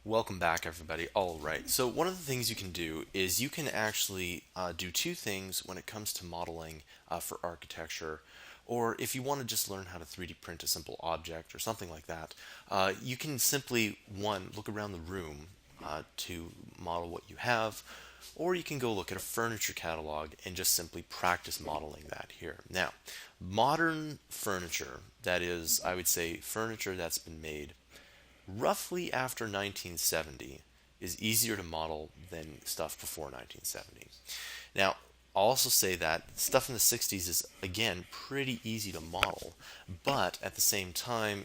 Welcome back, everybody. All right. So one of the things you can do is you can actually do two things when it comes to modeling for architecture, or if you want to just learn how to 3D print a simple object or something like that. You can simply, one, look around the room to model what you have, or you can go look at a furniture catalog and just simply practice modeling that here. Now, modern furniture, that is, I would say, furniture that's been made roughly after 1970 is easier to model than stuff before 1970. Now, I'll also say that stuff in the 60s is, again, pretty easy to model, but at the same time,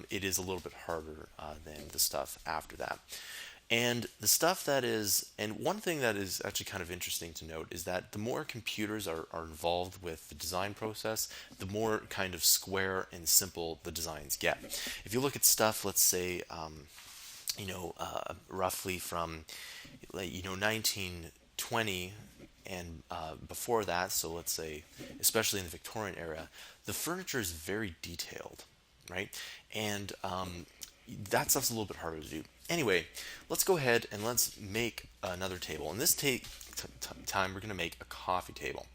it is a little bit harder than the stuff after that. And the stuff that is, and one thing that is actually kind of interesting to note is that the more computers are involved with the design process, the more kind of square and simple the designs get. If you look at stuff, let's say, roughly from, 1920 and before that, so let's say, especially in the Victorian era, the furniture is very detailed, right? And that stuff's a little bit harder to do. Anyway, let's go ahead and let's make another table. In this time, we're going to make a coffee table.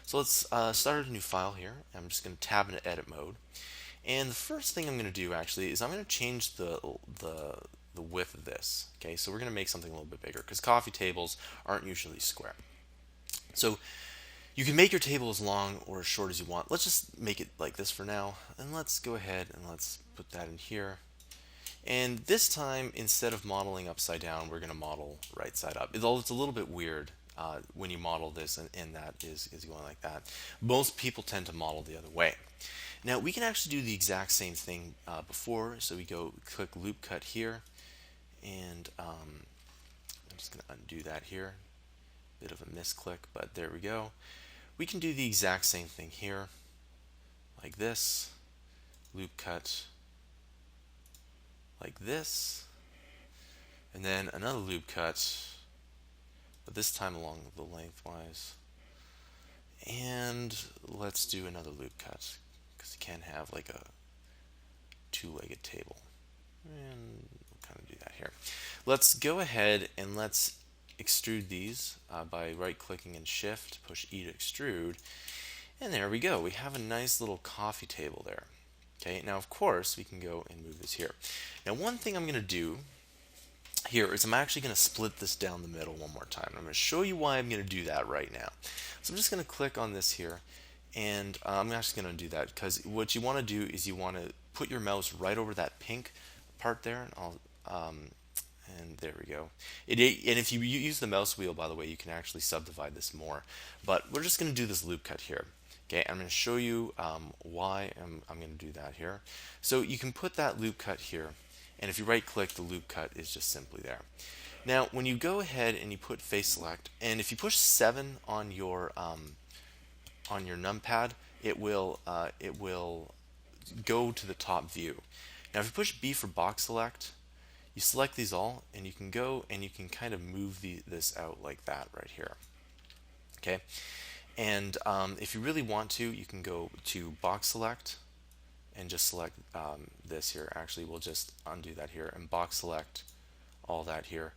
So let's start a new file here. I'm just going to tab into edit mode. And the first thing I'm going to do actually is I'm going to change the width of this. Okay, so we're going to make something a little bit bigger because coffee tables aren't usually square. So you can make your table as long or as short as you want. Let's just make it like this for now. And let's go ahead and let's put that in here. And this time, instead of modeling upside down, we're going to model right side up. Although it's a little bit weird when you model this and that is going like that. Most people tend to model the other way. Now, we can actually do the exact same thing before. So we go click loop cut here. And I'm just going to undo that here. Bit of a misclick, but there we go. We can do the exact same thing here, like this. Loop cut like this, and then another loop cut, but this time along the lengthwise. And let's do another loop cut because you can't have like a two-legged table. And we'll kind of do that here. Let's go ahead and let's extrude these by right-clicking and Shift, push E to extrude, and there we go. We have a nice little coffee table there. Okay, now of course we can go and move this here. Now one thing I'm going to do here is I'm actually going to split this down the middle one more time. I'm going to show you why I'm going to do that right now. So I'm just going to click on this here, and I'm actually going to do that because what you want to do is you want to put your mouse right over that pink part there, and there we go. And if you use the mouse wheel, by the way, you can actually subdivide this more. But we're just going to do this loop cut here. Okay, I'm going to show you why I'm going to do that here. So you can put that loop cut here, and if you right click, the loop cut is just simply there. Now when you go ahead and you put face select, and if you push 7 on your numpad, it will go to the top view. Now if you push B for box select, you select these all, and you can go and you can kind of move this out like that right here. Okay. And if you really want to, you can go to box select and just select this here. Actually, we'll just undo that here and box select all that here.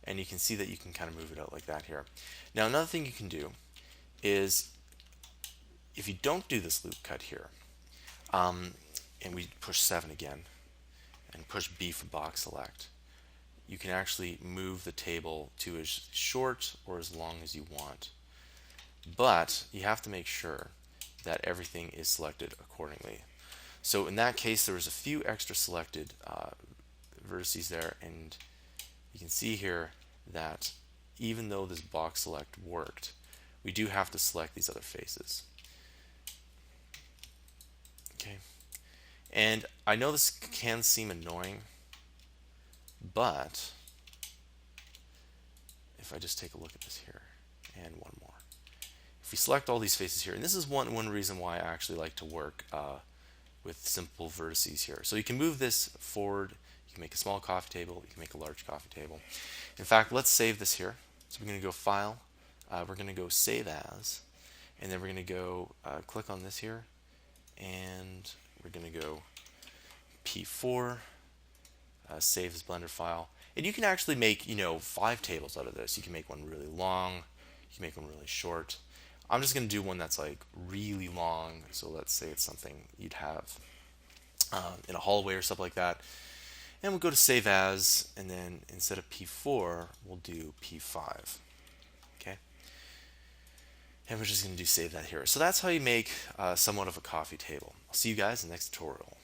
And you can see that you can kind of move it out like that here. Now, another thing you can do is if you don't do this loop cut here, and we push 7 again and push B for box select, you can actually move the table to as short or as long as you want. But you have to make sure that everything is selected accordingly. So in that case, there was a few extra selected vertices there, and you can see here that even though this box select worked, we do have to select these other faces. Okay, and I know this can seem annoying, but if I just take a look at this here, and one more. If we select all these faces here, and this is one reason why I actually like to work with simple vertices here. So you can move this forward, you can make a small coffee table, you can make a large coffee table. In fact, let's save this here. So we're going to go File, we're going to go Save As, and then we're going to go click on this here, and we're going to go P4, save as Blender file. And you can actually make, 5 tables out of this. You can make one really long, you can make one really short. I'm just going to do one that's like really long. So let's say it's something you'd have in a hallway or stuff like that. And we'll go to save as, and then instead of P4, we'll do P5. Okay. And we're just going to do save that here. So that's how you make somewhat of a coffee table. I'll see you guys in the next tutorial.